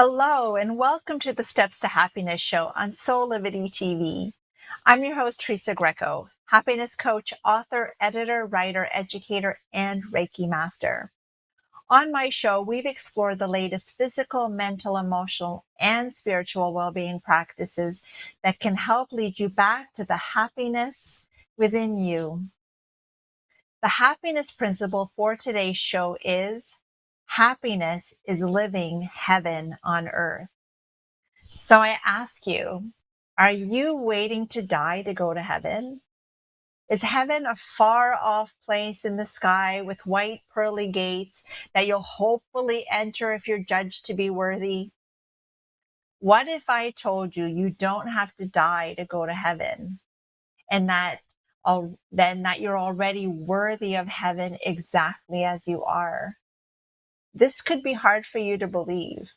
Hello, and welcome to the Steps to Happiness show on Soulivity TV. I'm your host, Teresa Greco, happiness coach, author, editor, writer, educator, and Reiki master. On my show, we've explored the latest physical, mental, emotional, and spiritual well-being practices that can help lead you back to the happiness within you. The happiness principle for today's show is happiness is living heaven on earth. So I ask you, are you waiting to die to go to heaven? Is heaven a far off place in the sky with white pearly gates that you'll hopefully enter if you're judged to be worthy? What if I told you you don't have to die to go to heaven and that you're already worthy of heaven exactly as you are? This could be hard for you to believe.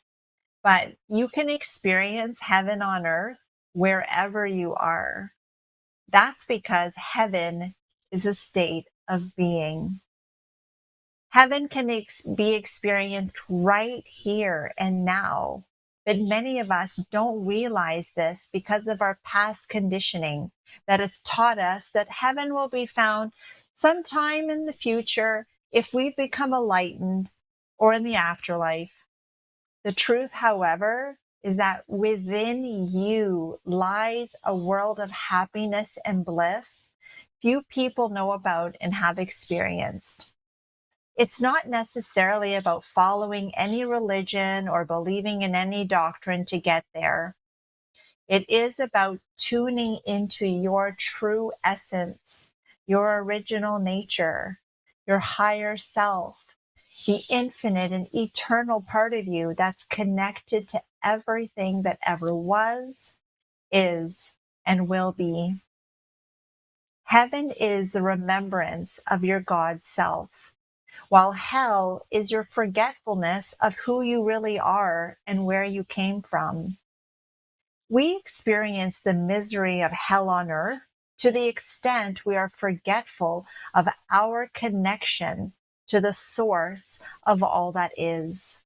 But you can experience heaven on earth wherever you are. That's because heaven is a state of being. Heaven can be experienced right here and now. But many of us don't realize this because of our past conditioning that has taught us that heaven will be found sometime in the future if we've become enlightened or in the afterlife. The truth, however, is that within you lies a world of happiness and bliss few people know about and have experienced. It's not necessarily about following any religion or believing in any doctrine to get there. It is about tuning into your true essence, your original nature, your higher self, the infinite and eternal part of you that's connected to everything that ever was, is, and will be. Heaven is the remembrance of your God self, while hell is your forgetfulness of who you really are and where you came from. We experience the misery of hell on earth to the extent we are forgetful of our connection to the source of all that is.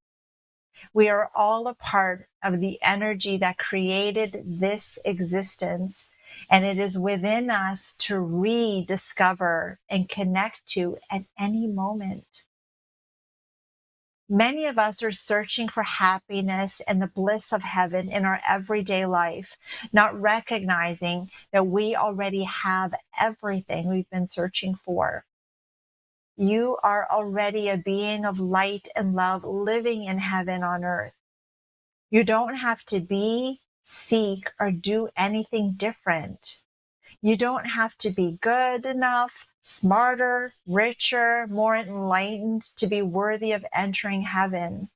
We are all a part of the energy that created this existence, and it is within us to rediscover and connect to at any moment. Many of us are searching for happiness and the bliss of heaven in our everyday life, not recognizing that we already have everything we've been searching for. You are already a being of light and love living in heaven on earth. You don't have to be, seek, or do anything different. You don't have to be good enough, smarter, richer, more enlightened to be worthy of entering heaven.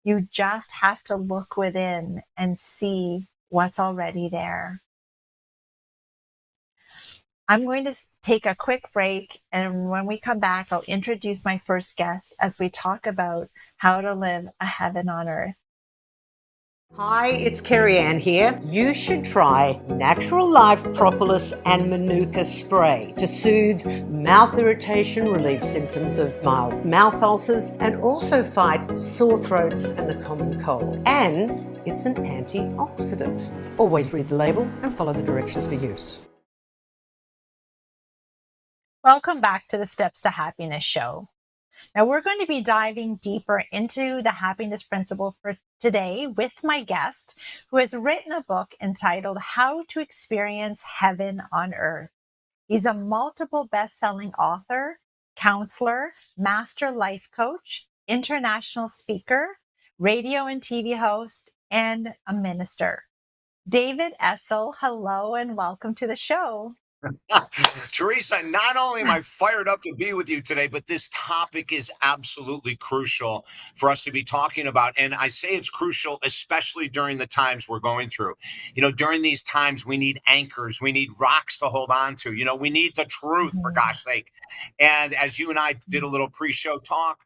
You just have to look within and see what's already there. I'm going to take a quick break, and when we come back, I'll introduce my first guest as we talk about how to live a heaven on earth. Hi, it's Kerry Ann here. You should try Natural Life Propolis and Manuka Spray to soothe mouth irritation, relieve symptoms of mild mouth ulcers, and also fight sore throats and the common cold. And it's an antioxidant. Always read the label and follow the directions for use. Welcome back to the Steps to Happiness show. Now, we're going to be diving deeper into the happiness principle for today with my guest, who has written a book entitled How to Experience Heaven on Earth. He's a multiple best-selling author, counselor, master life coach, international speaker, radio and TV host, and a minister. David Essel, hello and welcome to the show. Teresa, not only am I fired up to be with you today, but this topic is absolutely crucial for us to be talking about. And I say it's crucial, especially during the times we're going through. During these times, we need anchors. We need rocks to hold on to. We need the truth, for gosh sake. And as you and I did a little pre-show talk,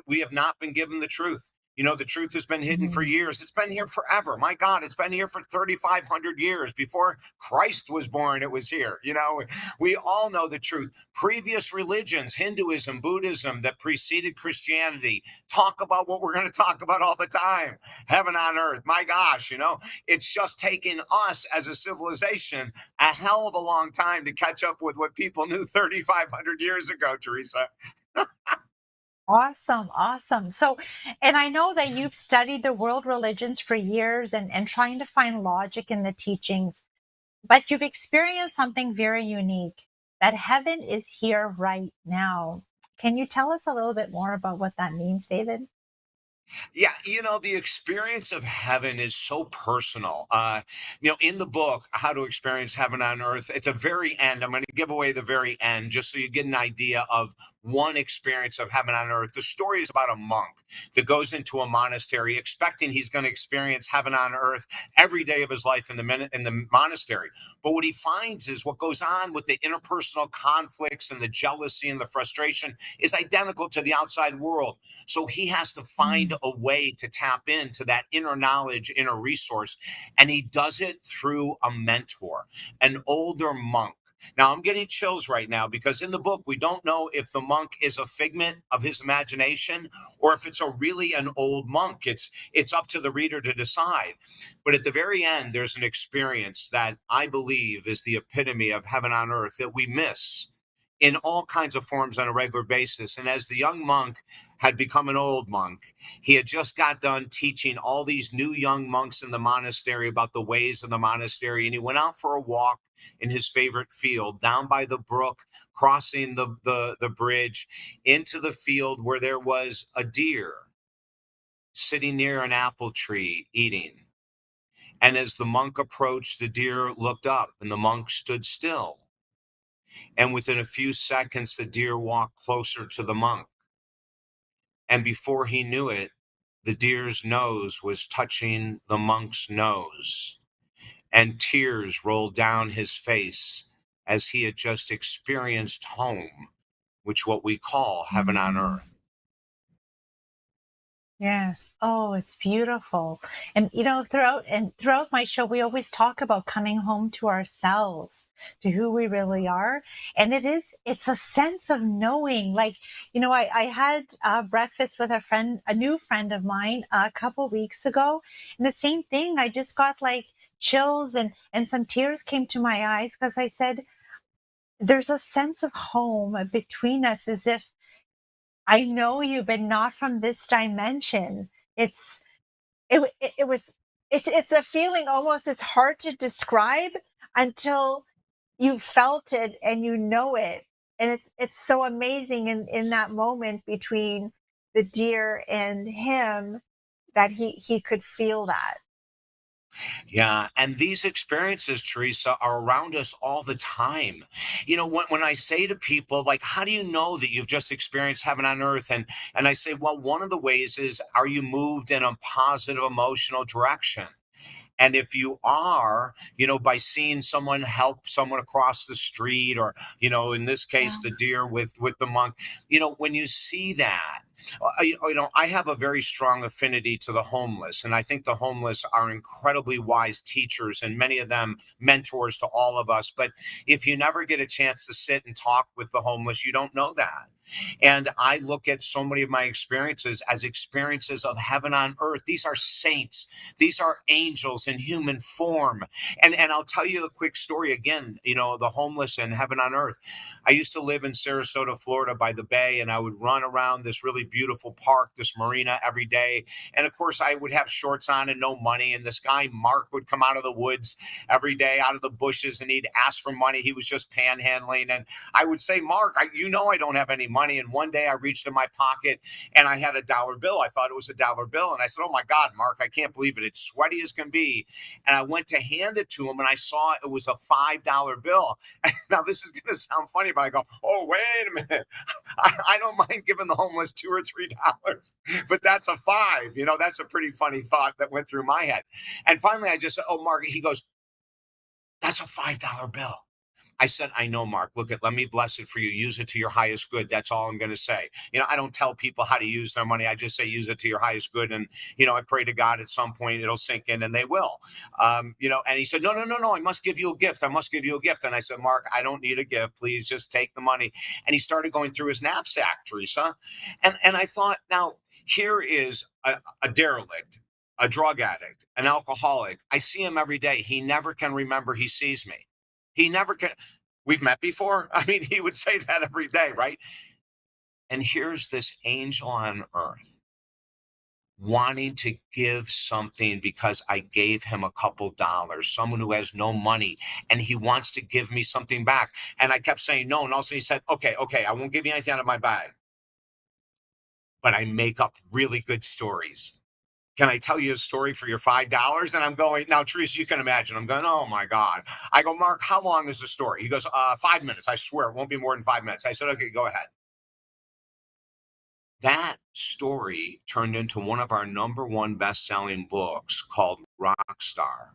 we have not been given the truth. The truth has been hidden for Mhm. years. It's been here forever. My God, it's been here for 3,500 years. Before Christ was born, it was here. We all know the truth. Previous religions, Hinduism, Buddhism, that preceded Christianity, talk about what we're going to talk about all the time, heaven on earth. My gosh, it's just taken us as a civilization a hell of a long time to catch up with what people knew 3,500 years ago, Teresa. Awesome, awesome. So, and I know that you've studied the world religions for years and trying to find logic in the teachings, but you've experienced something very unique, that heaven is here right now. Can you tell us a little bit more about what that means, David? Yeah, the experience of heaven is so personal. In the book, How to Experience Heaven on Earth, at the very end, I'm going to give away the very end just so you get an idea of one experience of heaven on earth. The story is about a monk that goes into a monastery expecting he's going to experience heaven on earth every day of his life in the monastery. But what he finds is what goes on with the interpersonal conflicts and the jealousy and the frustration is identical to the outside world. So he has to find Mm. a way to tap into that inner knowledge, inner resource. And he does it through a mentor, an older monk. Now, I'm getting chills right now because in the book, we don't know if the monk is a figment of his imagination or if it's really an old monk. It's up to the reader to decide. But at the very end, there's an experience that I believe is the epitome of heaven on earth that we miss in all kinds of forms on a regular basis. And as the young monk had become an old monk, he had just got done teaching all these new young monks in the monastery about the ways of the monastery. And he went out for a walk in his favorite field down by the brook, crossing the bridge into the field where there was a deer sitting near an apple tree eating. And as the monk approached, the deer looked up and the monk stood still. And within a few seconds, the deer walked closer to the monk. And before he knew it, the deer's nose was touching the monk's nose, and tears rolled down his face as he had just experienced home, which what we call heaven on Mm. earth. Yes. Oh, it's beautiful. And throughout my show, we always talk about coming home to ourselves, to who we really are. And it's a sense of knowing. Like, I had breakfast with a new friend of mine a couple weeks ago, and the same thing. I just got like chills and some tears came to my eyes because I said, there's a sense of home between us, as if I know you, but not from this dimension. It's it was it's a feeling, almost it's hard to describe until you felt it and you know it. And it's so amazing in that moment between the deer and him, that he could feel that. Yeah, and these experiences, Teresa, are around us all the time. When I say to people, like, how do you know that you've just experienced heaven on earth? And I say, well, one of the ways is, are you moved in a positive emotional direction? And if you are, by seeing someone help someone across the street, or, in this Yeah. case, the deer with the monk, when you see that, I have a very strong affinity to the homeless. And I think the homeless are incredibly wise teachers, and many of them mentors to all of us. But if you never get a chance to sit and talk with the homeless, you don't know that. And I look at so many of my experiences as experiences of heaven on earth. These are saints. These are angels in human form. And I'll tell you a quick story again, the homeless and heaven on earth. I used to live in Sarasota, Florida by the bay, and I would run around this really beautiful park, this marina every day. And of course, I would have shorts on and no money. And this guy, Mark, would come out of the woods every day, out of the bushes, and he'd ask for money. He was just panhandling. And I would say, Mark, I don't have any money. And one day I reached in my pocket and I had $1 bill. I thought it was $1 bill. And I said, oh my God, Mark, I can't believe it. It's sweaty as can be. And I went to hand it to him and I saw it was a $5 bill. Now, this is going to sound funny, but I go, oh, wait a minute. I don't mind giving the homeless $2 or $3, but that's a five. That's a pretty funny thought that went through my head. And finally, I just said, oh, Mark, he goes, that's a $5 bill. I said, I know, Mark. Look, let me bless it for you. Use it to your highest good. That's all I'm going to say. I don't tell people how to use their money. I just say, use it to your highest good. And, I pray to God at some point it'll sink in, and they will. And he said, no, no, no, no. I must give you a gift. I must give you a gift. And I said, Mark, I don't need a gift. Please just take the money. And he started going through his knapsack, Teresa. And I thought, now, here is a derelict, a drug addict, an alcoholic. I see him every day. He never can remember he sees me. He never can. We've met before. I mean, he would say that every day, right? And here's this angel on earth wanting to give something because I gave him a couple dollars, someone who has no money, and he wants to give me something back. And I kept saying no. And also he said, okay, I won't give you anything out of my bag, but I make up really good stories. Can I tell you a story for your $5? And I'm going, now, Teresa, you can imagine. I'm going, oh my God. I go, Mark, how long is the story? He goes, 5 minutes. I swear it won't be more than 5 minutes. I said, okay, go ahead. That story turned into one of our #1 best-selling books called Rockstar: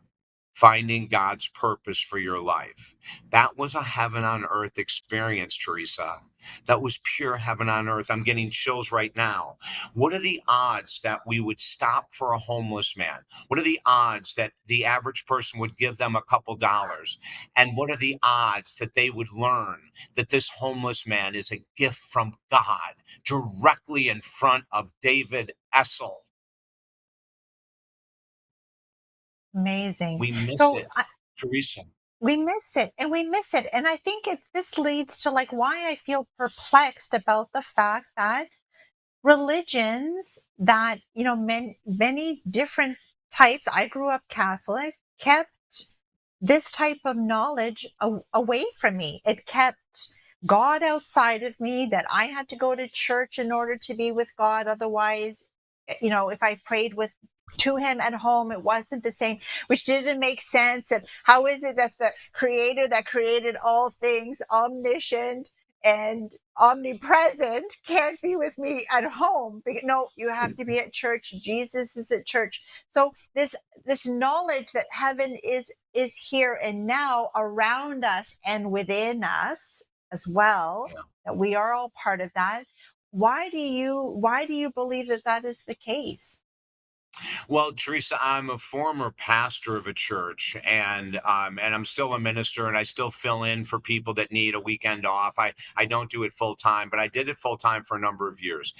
Finding God's Purpose for Your Life. That was a heaven on earth experience, Teresa. That was pure heaven on earth. I'm getting chills right now. What are the odds that we would stop for a homeless man? What are the odds that the average person would give them a couple dollars? And what are the odds that they would learn that this homeless man is a gift from God directly in front of David Essel? Amazing. We miss So it, Teresa. we miss it, and we miss it. And I think this leads to like why I feel perplexed about the fact that religions that, many different types, I grew up Catholic, kept this type of knowledge away from me. It kept God outside of me, that I had to go to church in order to be with God. Otherwise, if I prayed to him at home, it wasn't the same, which didn't make sense. And how is it that the creator that created all things, omniscient and omnipresent, can't be with me at home? No, you have to be at church. Jesus is at church. So this knowledge that heaven is here and now around us and within us as well, Yeah. that we are all part of that. Why do you believe that is the case? Well, Teresa, I'm a former pastor of a church, and I'm still a minister, and I still fill in for people that need a weekend off. I don't do it full time, but I did it full time for a number of years.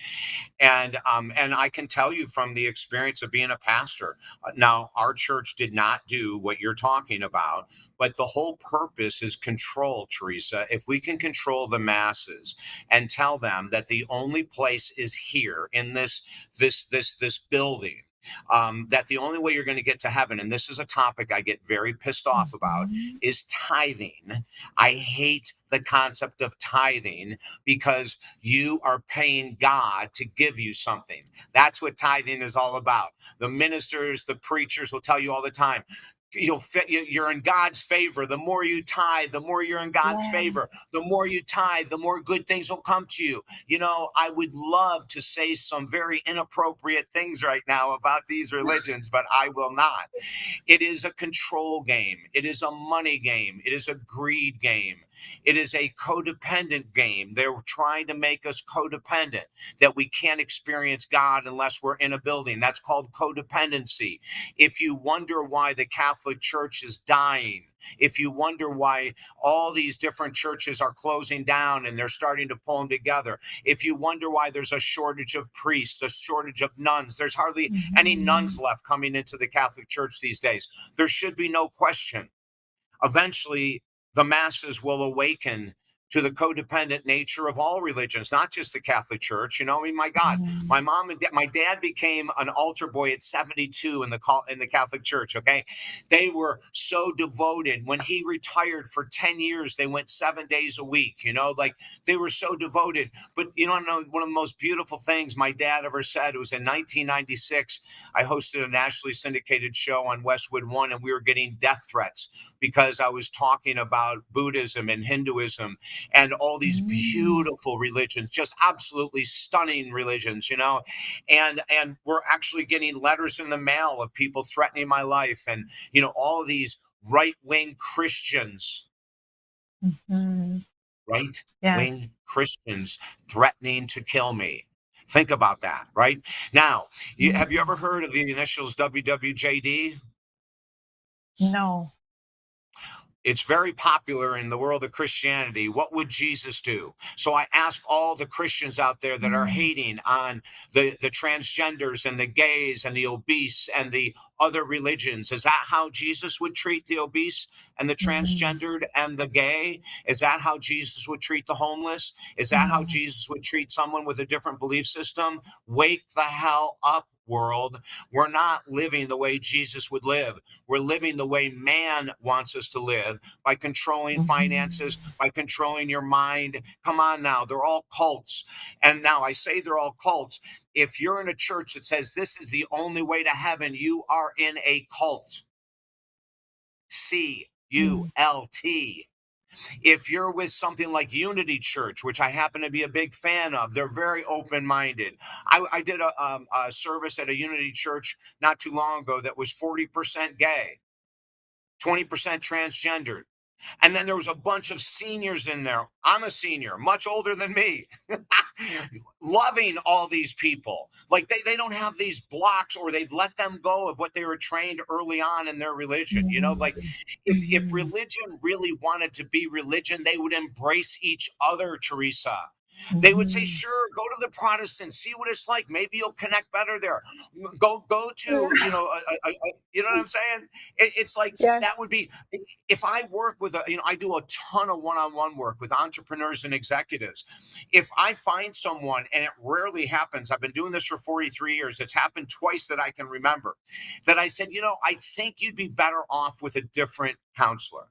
And I can tell you from the experience of being a pastor. Now, our church did not do what you're talking about, but the whole purpose is control, Teresa. If we can control the masses and tell them that the only place is here in this building, that the only way you're going to get to heaven, and this is a topic I get very pissed off about, Mhm. is tithing. I hate the concept of tithing because you are paying God to give you something. That's what tithing is all about. The ministers, the preachers will tell you all the time, you're in God's favor. The more you tithe, the more you're in God's Yeah. favor. The more you tithe, the more good things will come to you. I would love to say some very inappropriate things right now about these religions, but I will not. It is a control game. It is a money game. It is a greed game. It is a codependent game. They're trying to make us codependent, that we can't experience God unless we're in a building. That's called codependency. If you wonder why the Catholic Church is dying, if you wonder why all these different churches are closing down and they're starting to pull them together, if you wonder why there's a shortage of priests, a shortage of nuns, there's hardly any nuns Mhm. left coming into the Catholic Church these days. There should be no question. Eventually, the masses will awaken to the codependent nature of all religions, not just the Catholic Church. I mean, my God, Mhm. my mom and my dad became an altar boy at 72 in the Catholic Church. Okay, they were so devoted. When he retired for 10 years, they went 7 days a week. Like they were so devoted. But I know one of the most beautiful things my dad ever said, it was in 1996. I hosted a nationally syndicated show on Westwood One, and we were getting death threats because I was talking about Buddhism and Hinduism and all these Mm. beautiful religions, just absolutely stunning religions, and we're actually getting letters in the mail of people threatening my life, and all of these right-wing Christians Mhm. right Yes. wing Christians threatening to kill me. Think about that, right? Now, have you Mhm. ever heard of the initials WWJD? No. It's very popular in the world of Christianity. What would Jesus do? So I ask all the Christians out there that are Mm. hating on the transgenders and the gays and the obese and the other religions. Is that how Jesus would treat the obese and the Mhm. transgendered and the gay? Is that how Jesus would treat the homeless? Is that how No. Jesus would treat someone with a different belief system? Wake the hell up, world. We're not living the way Jesus would live. We're living the way man wants us to live by controlling finances, Mhm. by controlling your mind. Come on now, they're all cults. And now I say they're all cults. If you're in a church that says this is the only way to heaven, you are in a cult. Mm. CULT. If you're with something like Unity Church, which I happen to be a big fan of, they're very open minded. I did a service at a Unity Church not too long ago that was 40% gay, 20% transgendered. And then there was a bunch of seniors in there. I'm a senior, much older than me, loving all these people. Like they don't have these blocks, or they've let them go of what they were trained early on in their religion. You know, like Mhm. if Mhm. religion really wanted to be religion, they would embrace each other, Teresa. They would say, Mhm. sure, go to the Protestants, see what it's like. Maybe you'll connect better there. Go to, you know what I'm saying? It's like Yes. that would be, if I work with I do a ton of one-on-one work with entrepreneurs and executives. If I find someone, and it rarely happens, I've been doing this for 43 years, it's happened twice that I can remember, that I said, I think you'd be better off with a different counselor.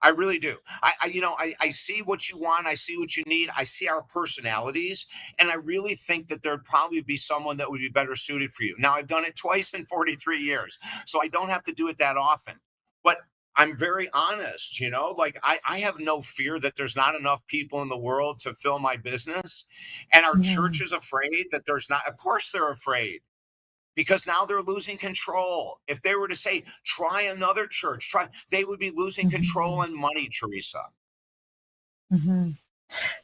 I really do. I see what you want. I see what you need. I see our personalities. And I really think that there'd probably be someone that would be better suited for you. Now, I've done it twice in 43 years, so I don't have to do it that often. But I'm very honest, like I have no fear that there's not enough people in the world to fill my business. And our church Mhm. is afraid that there's not, of course, they're afraid because now they're losing control. If they were to say, try another church, they would be losing control Mhm. and money, Teresa. Mhm.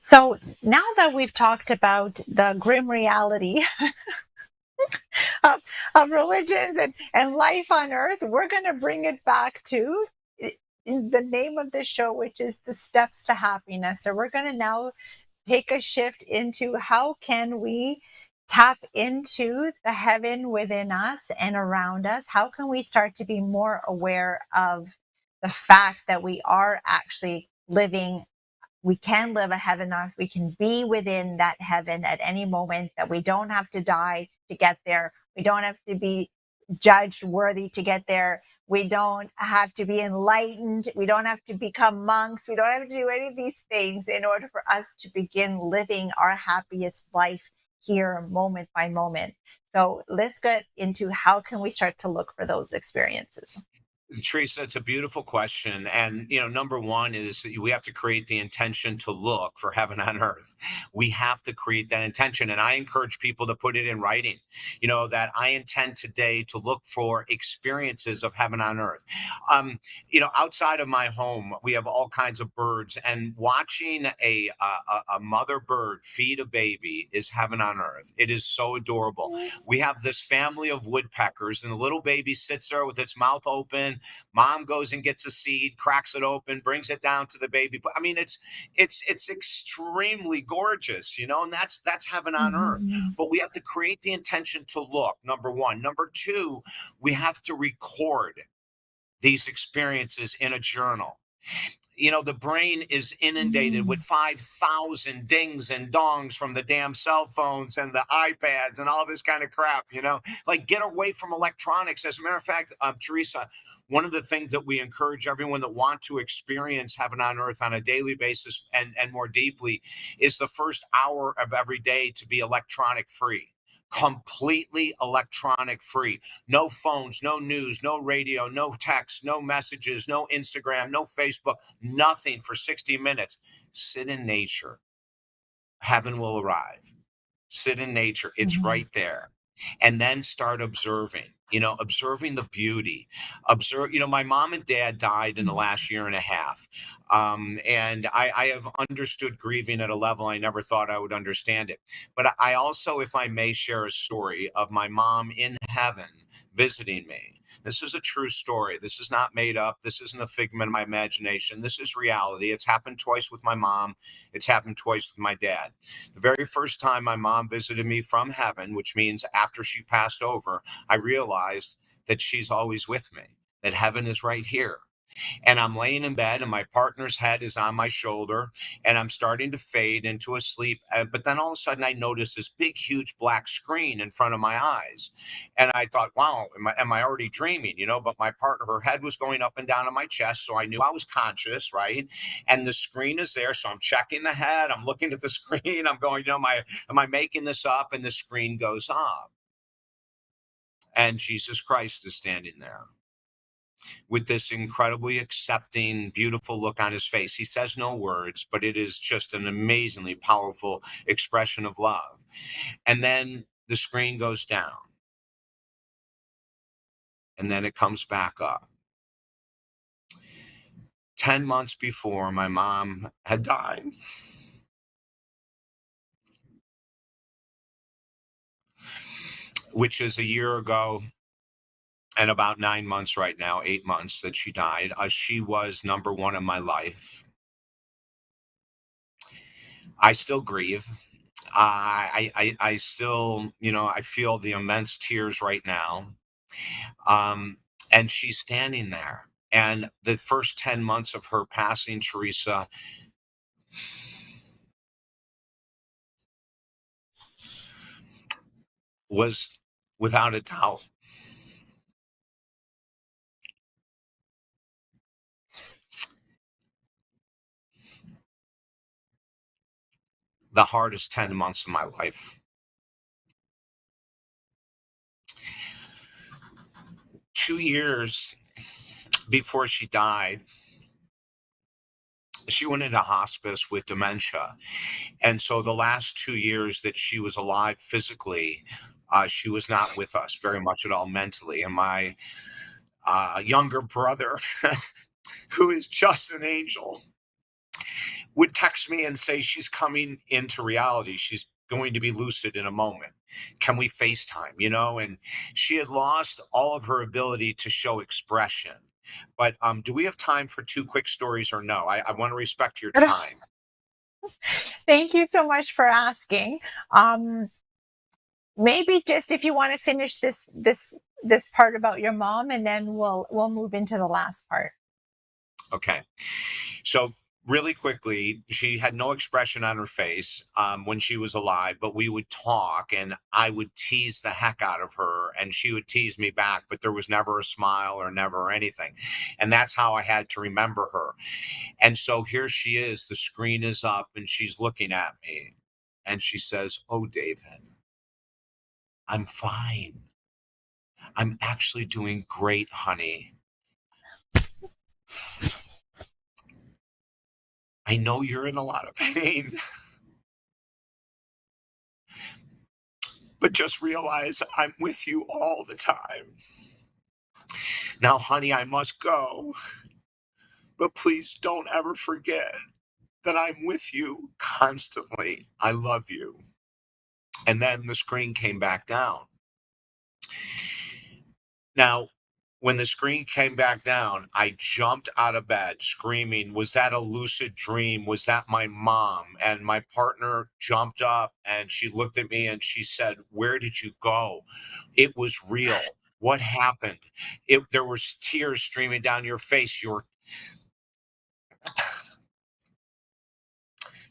So now that we've talked about the grim reality of, of religions and life on earth, we're going to bring it back to in the name of the show, which is the steps to happiness. So we're going to now take a shift into how can we tap into the heaven within us and around us? How can we start to be more aware of the fact that we are actually living, we can live a heaven on earth. We can be within that heaven at any moment, that we don't have to die to get there. We don't have to be judged worthy to get there. We don't have to be enlightened. We don't have to become monks. We don't have to do any of these things in order for us to begin living our happiest life here, moment by moment. So let's get into how can we start to look for those experiences. Teresa, it's a beautiful question. And, number one is that we have to create the intention to look for heaven on earth. We have to create that intention. And I encourage people to put it in writing, that I intend today to look for experiences of heaven on earth. Outside of my home, we have all kinds of birds, and watching a mother bird feed a baby is heaven on earth. It is so adorable. We have this family of woodpeckers, and the little baby sits there with its mouth open. Mom goes and gets a seed, cracks it open, brings it down to the baby. But I mean, it's extremely gorgeous, and that's heaven on earth. Mhm. But we have to create the intention to look. Number one. Number two, we have to record these experiences in a journal. The brain is inundated with Mhm. 5,000 dings and dongs from the damn cell phones and the iPads and all this kind of crap, like get away from electronics. As a matter of fact, Teresa, one of the things that we encourage everyone that want to experience heaven on earth on a daily basis and more deeply is the first hour of every day to be electronic free, completely electronic free. No phones, no news, no radio, no text, no messages, no Instagram, no Facebook, nothing for 60 minutes. Sit in nature. Heaven will arrive. Sit in nature. It's Mhm. right there. and then start observing, observing the beauty. My mom and dad died in the last year and a half. And I have understood grieving at a level I never thought I would understand it. But I also, if I may, share a story of my mom in heaven visiting me. This is a true story. This is not made up. This isn't a figment of my imagination. This is reality. It's happened twice with my mom. It's happened twice with my dad. The very first time my mom visited me from heaven, which means after she passed over, I realized that she's always with me, that heaven is right here. And I'm laying in bed and my partner's head is on my shoulder and I'm starting to fade into a sleep. But then all of a sudden I noticed this big, huge black screen in front of my eyes. And I thought, wow, am I already dreaming? But my partner, her head was going up and down on my chest. So I knew I was conscious, right? And the screen is there. So I'm checking the head. I'm looking at the screen. I'm going, am I making this up? And the screen goes up. And Jesus Christ is standing there with this incredibly accepting, beautiful look on his face. He says no words, but it is just an amazingly powerful expression of love. And then the screen goes down. And then it comes back up. 10 months before, my mom had died. Which is a year ago and about 9 months right now, 8 months that she died. She was number one in my life. I still grieve. I still, I feel the immense tears right now. And she's standing there. And the first 10 months of her passing, Teresa, was without a doubt the hardest 10 months of my life. 2 years before she died, she went into hospice with dementia. And so the last 2 years that she was alive physically, she was not with us very much at all mentally. And my younger brother, who is just an angel, would text me and say she's coming into reality. She's going to be lucid in a moment. Can we FaceTime? And she had lost all of her ability to show expression. But do we have time for 2 quick stories or no? I want to respect your time. Thank you so much for asking. Maybe just if you want to finish this part about your mom, and then we'll move into the last part. Okay. So really quickly, she had no expression on her face when she was alive, but we would talk and I would tease the heck out of her and she would tease me back, but there was never a smile or never anything. And that's how I had to remember her. And so here she is, the screen is up and she's looking at me and she says, "Oh, David, I'm fine. I'm actually doing great, honey. I know you're in a lot of pain, but just realize I'm with you all the time. Now, honey, I must go, but please don't ever forget that I'm with you constantly. I love you." And then the screen came back down. Now, when the screen came back down, I jumped out of bed screaming, "Was that a lucid dream? Was that my mom?" And my partner jumped up and she looked at me and she said, "Where did you go? It was real. What happened? There was tears streaming down your face. You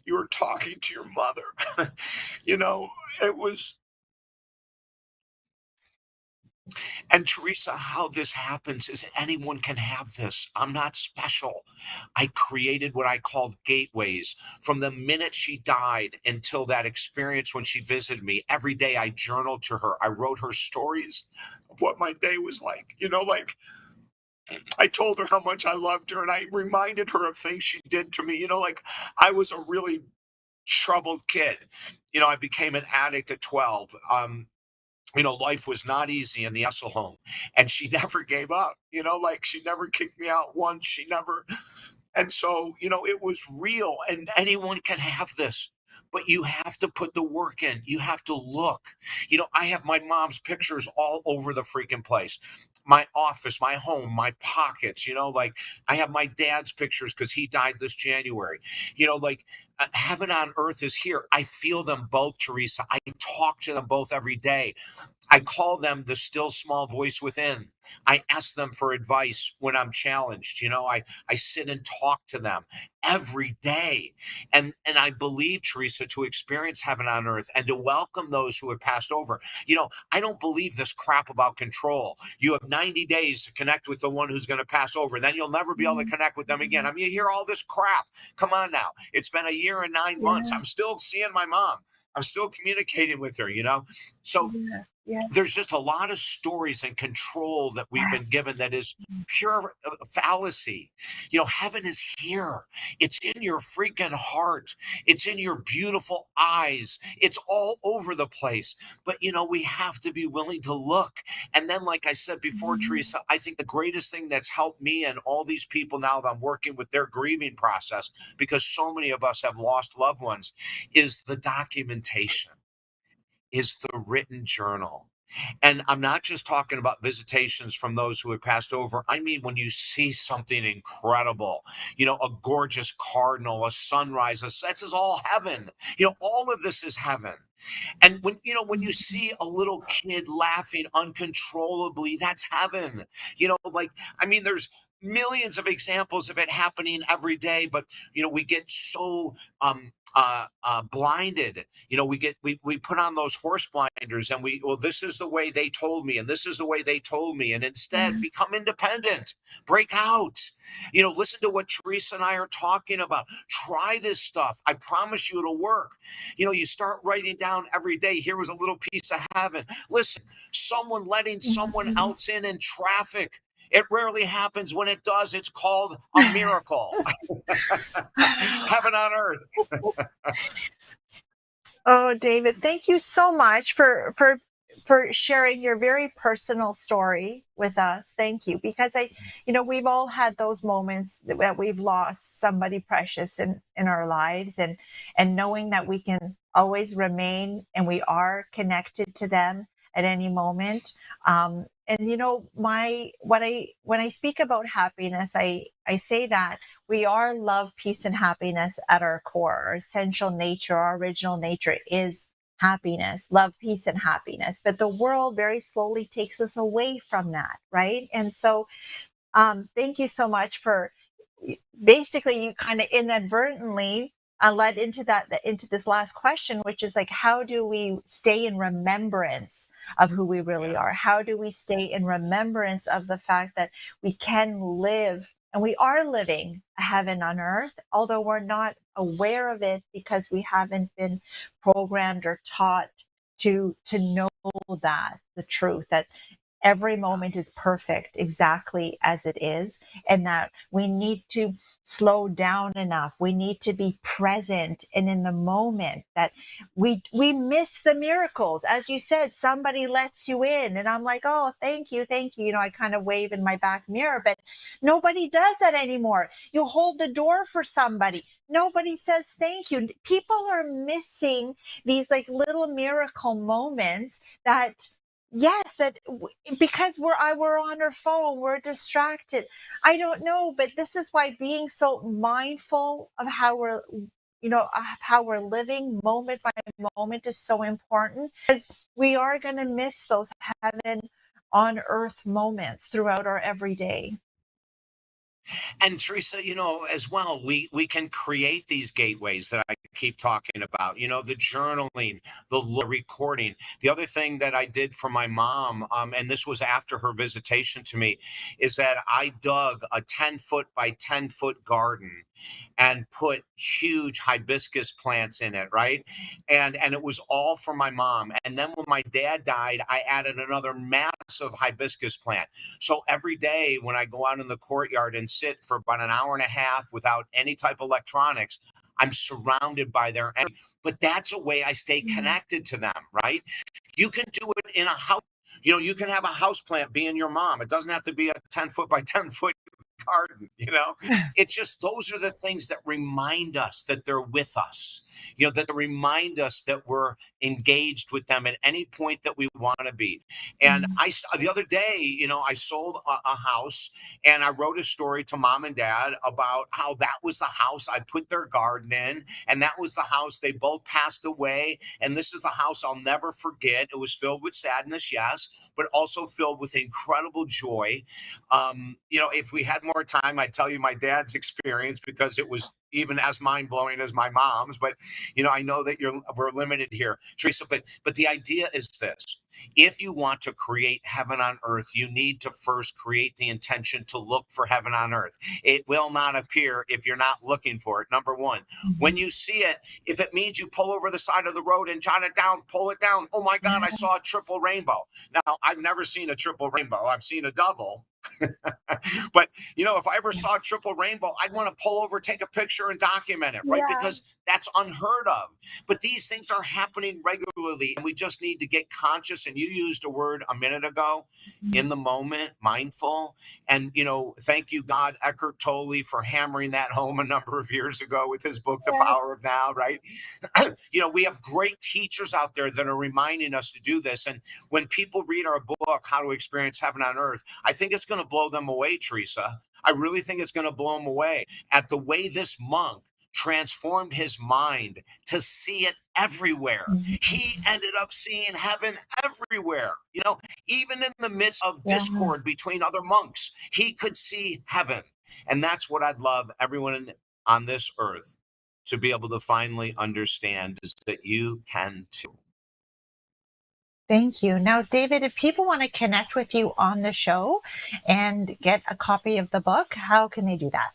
were talking to your mother." It was. And Teresa, how this happens is anyone can have this. I'm not special. I created what I called gateways. From the minute she died until that experience when she visited me, every day I journaled to her. I wrote her stories of what my day was like. Like I told her how much I loved her and I reminded her of things she did to me. Like I was a really troubled kid. I became an addict at 12. life was not easy in the Essel home, and she never gave up. Like she never kicked me out once. She never. And so, it was real, and anyone can have this, but you have to put the work in. You have to look. I have my mom's pictures all over the freaking place. My office, my home, my pockets, like I have my dad's pictures because he died this January. Like heaven on earth is here. I feel them both, Teresa. I talk to them both every day. I call them the still small voice within. I ask them for advice when I'm challenged. I sit and talk to them every day. And I believe, Teresa, to experience heaven on earth and to welcome those who have passed over. I don't believe this crap about control. You have 90 days to connect with the one who's going to pass over. Then you'll never be able to connect with them again. I mean, you hear all this crap. Come on now. It's been a year and 9 months. Yeah. I'm still seeing my mom. I'm still communicating with her. So Yes. Yes. there's just a lot of stories and control that we've been given that is pure fallacy. Heaven is here. It's in your freaking heart. It's in your beautiful eyes. It's all over the place. But, we have to be willing to look. And then, like I said before, Teresa, I think the greatest thing that's helped me and all these people now that I'm working with their grieving process, because so many of us have lost loved ones, is the documentation, is the written journal. And I'm not just talking about visitations from those who have passed over. I mean, when you see something incredible, a gorgeous cardinal, a sunrise, this is all heaven. All of this is heaven. And when you see a little kid laughing uncontrollably, that's heaven. Like, I mean, there's millions of examples of it happening every day, but we get so blinded. We put on those horse blinders, and this is the way they told me, and this is the way they told me, and instead become independent, break out. Listen to what Teresa and I are talking about. Try this stuff. I promise you it'll work. You start writing down every day, here was a little piece of heaven. Listen, someone letting someone else in traffic. It rarely happens. When it does, it's called a miracle. Heaven on earth. Oh, David, thank you so much for sharing your very personal story with us. Thank you, because we've all had those moments that we've lost somebody precious in our lives, and knowing that we can always remain and we are connected to them at any moment. And when I speak about happiness, I say that we are love, peace, and happiness at our core. Our essential nature, our original nature is happiness, love, peace, and happiness. But the world very slowly takes us away from that, right? And so thank you so much for basically, you kind of inadvertently led into this last question, which is like, how do we stay in remembrance of who we really are? How do we stay in remembrance of the fact that we can live, and we are living a heaven on earth, although we're not aware of it because we haven't been programmed or taught to know that the truth, that every moment is perfect exactly as it is, and that we need to slow down enough. We need to be present and in the moment, that we miss the miracles. As you said, somebody lets you in, and I'm like, oh, thank you. I kind of wave in my back mirror, but nobody does that anymore. You hold the door for somebody. Nobody says thank you. People are missing these like little miracle moments that, yes, because we're on our phone, we're distracted. I don't know, but this is why being so mindful of how we're living moment by moment is so important, because we are going to miss those heaven on earth moments throughout our everyday. And Teresa, as well, we can create these gateways that I keep talking about. The journaling, the recording. The other thing that I did for my mom, and this was after her visitation to me, is that I dug a 10-foot by 10-foot garden and put huge hibiscus plants in it, right? And it was all for my mom. And then when my dad died, I added another massive hibiscus plant. So every day when I go out in the courtyard and sit for about an hour and a half without any type of electronics, I'm surrounded by their energy. But that's a way I stay connected to them, right? You can do it in a house. You can have a house plant being your mom. It doesn't have to be a 10 foot by 10 foot garden. It's just those are the things that remind us that they're with us. That they remind us that we're engaged with them at any point that we want to be. And the other day, I sold a house, and I wrote a story to mom and dad about how that was the house I put their garden in, and that was the house they both passed away. And this is the house I'll never forget. It was filled with sadness, yes, but also filled with incredible joy. If we had more time, I'd tell you my dad's experience, because it was even as mind blowing as my mom's. But I know that we're limited here, Teresa. But the idea is this: if you want to create heaven on earth, you need to first create the intention to look for heaven on earth. It will not appear if you're not looking for it. Number one, when you see it, if it means you pull over the side of the road and jot it down, pull it down. Oh my God, I saw a triple rainbow. Now, I've never seen a triple rainbow. I've seen a double. But if I ever saw a triple rainbow, I'd want to pull over, take a picture, and document it, right? Yeah. Because that's unheard of. But these things are happening regularly, and we just need to get conscious. And you used a word a minute ago: in the moment, mindful. And thank you, God, Eckhart Tolle, for hammering that home a number of years ago with his book, The Power of Now, right? We have great teachers out there that are reminding us to do this. And when people read our book, How to Experience Heaven on Earth, I think it's going to blow them away, Teresa. I really think it's going to blow them away at the way this monk transformed his mind to see it everywhere. He ended up seeing heaven everywhere. Even in the midst of discord between other monks, he could see heaven. And that's what I'd love everyone on this earth to be able to finally understand, is that you can too. Thank you. Now, David, if people want to connect with you on the show and get a copy of the book, how can they do that?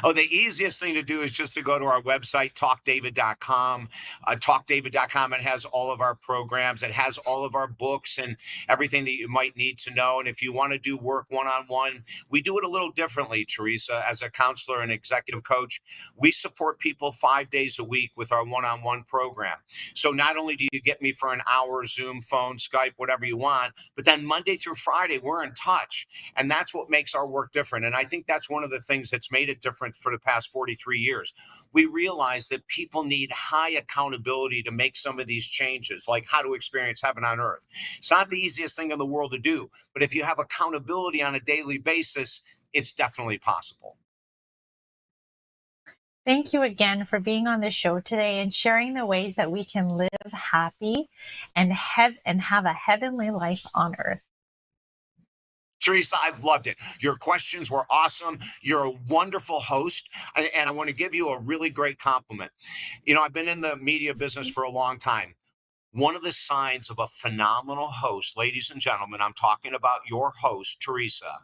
Oh, the easiest thing to do is just to go to our website, talkdavid.com. Talkdavid.com, it has all of our programs. It has all of our books and everything that you might need to know. And if you want to do work one-on-one, we do it a little differently, Teresa. As a counselor and executive coach, we support people 5 days a week with our one-on-one program. So not only do you get me for an hour, Zoom, phone, Skype, whatever you want, but then Monday through Friday, we're in touch. And that's what makes our work different. And I think that's one of the things that's made it different for the past 43 years. We realize that people need high accountability to make some of these changes, like how to experience heaven on earth. It's not the easiest thing in the world to do, but if you have accountability on a daily basis, it's definitely possible. Thank you again for being on the show today and sharing the ways that we can live happy and have a heavenly life on earth. Teresa, I've loved it. Your questions were awesome. You're a wonderful host. And I want to give you a really great compliment. I've been in the media business for a long time. One of the signs of a phenomenal host, ladies and gentlemen, I'm talking about your host, Teresa,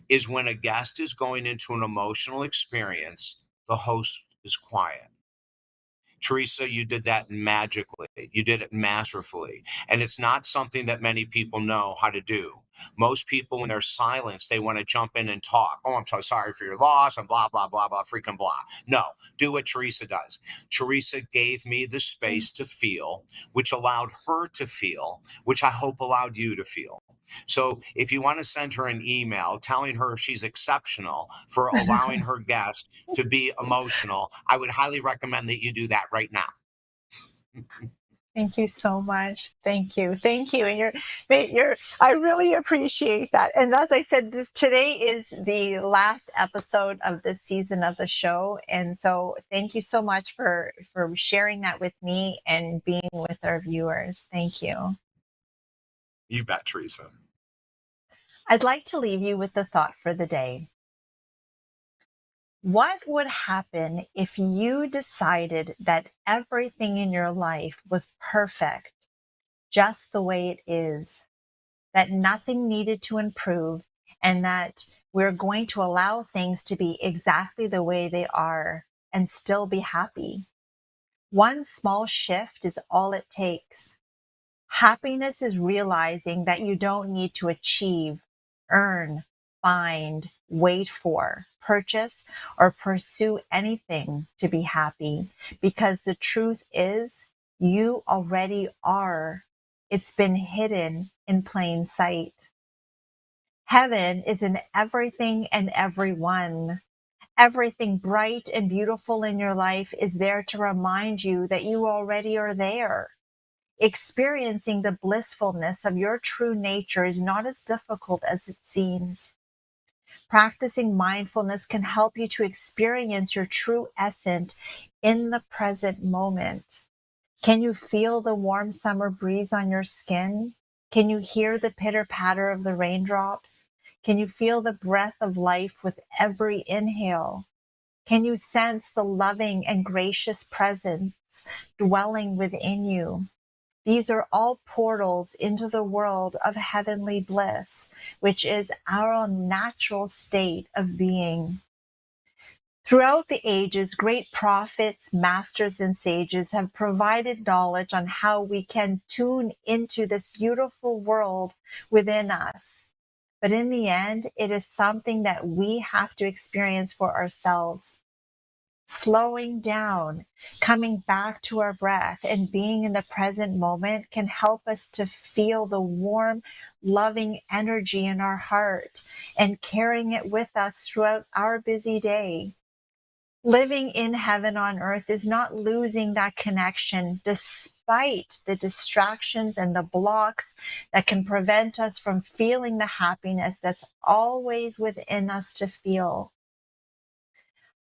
is when a guest is going into an emotional experience, the host is quiet. Teresa, you did that magically. You did it masterfully. And it's not something that many people know how to do. Most people, when they're silenced, they want to jump in and talk. Oh, I'm so sorry for your loss, and blah, blah, blah, blah, freaking blah. No, do what Teresa does. Teresa gave me the space to feel, which allowed her to feel, which I hope allowed you to feel. So if you want to send her an email telling her she's exceptional for allowing her guest to be emotional, I would highly recommend that you do that right now. Thank you so much. Thank you. Thank you. And I really appreciate that. And as I said, today is the last episode of this season of the show. And so thank you so much for sharing that with me and being with our viewers. Thank you. You bet, Teresa. I'd like to leave you with the thought for the day. What would happen if you decided that everything in your life was perfect, just the way it is, that nothing needed to improve, and that we're going to allow things to be exactly the way they are and still be happy? One small shift is all it takes. Happiness is realizing that you don't need to achieve, earn, find, wait for, purchase, or pursue anything to be happy, because the truth is you already are It's been hidden in plain sight. Heaven is in everything and everyone. Everything bright and beautiful in your life is there to remind you that you already are there. Experiencing the blissfulness of your true nature is not as difficult as it seems. Practicing mindfulness can help you to experience your true essence in the present moment. Can you feel the warm summer breeze on your skin? Can you hear the pitter-patter of the raindrops? Can you feel the breath of life with every inhale? Can you sense the loving and gracious presence dwelling within you? These are all portals into the world of heavenly bliss, which is our natural state of being. Throughout the ages, great prophets, masters, and sages have provided knowledge on how we can tune into this beautiful world within us. But in the end, it is something that we have to experience for ourselves. Slowing down, coming back to our breath, and being in the present moment can help us to feel the warm, loving energy in our heart and carrying it with us throughout our busy day. Living in heaven on earth is not losing that connection despite the distractions and the blocks that can prevent us from feeling the happiness that's always within us to feel.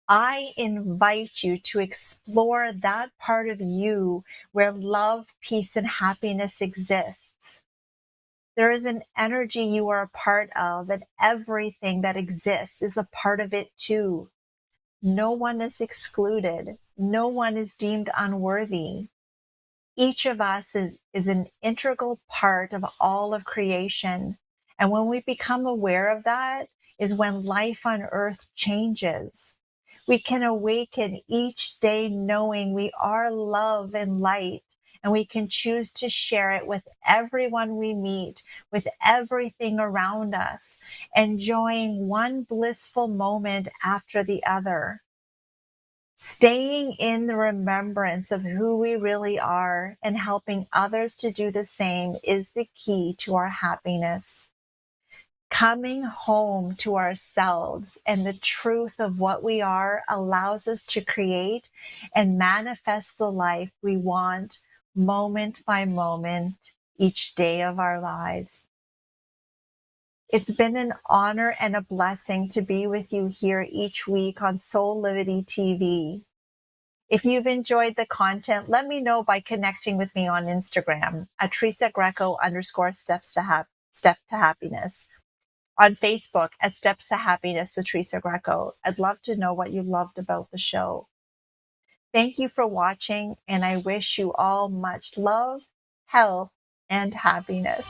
I invite you to explore that part of you where love, peace, and happiness exists. There is an energy you are a part of, and everything that exists is a part of it too. No one is excluded. No one is deemed unworthy. Each of us is an integral part of all of creation. And when we become aware of that is when life on earth changes. We can awaken each day knowing we are love and light, and we can choose to share it with everyone we meet, with everything around us, enjoying one blissful moment after the other. Staying in the remembrance of who we really are and helping others to do the same is the key to our happiness. Coming home to ourselves and the truth of what we are allows us to create and manifest the life we want moment by moment each day of our lives. It's been an honor and a blessing to be with you here each week on Soulivity TV. If you've enjoyed the content, let me know by connecting with me on Instagram at Teresa Greco _ step to happiness. On Facebook at Steps to Happiness with Teresa Greco. I'd love to know what you loved about the show. Thank you for watching, and I wish you all much love, health, and happiness.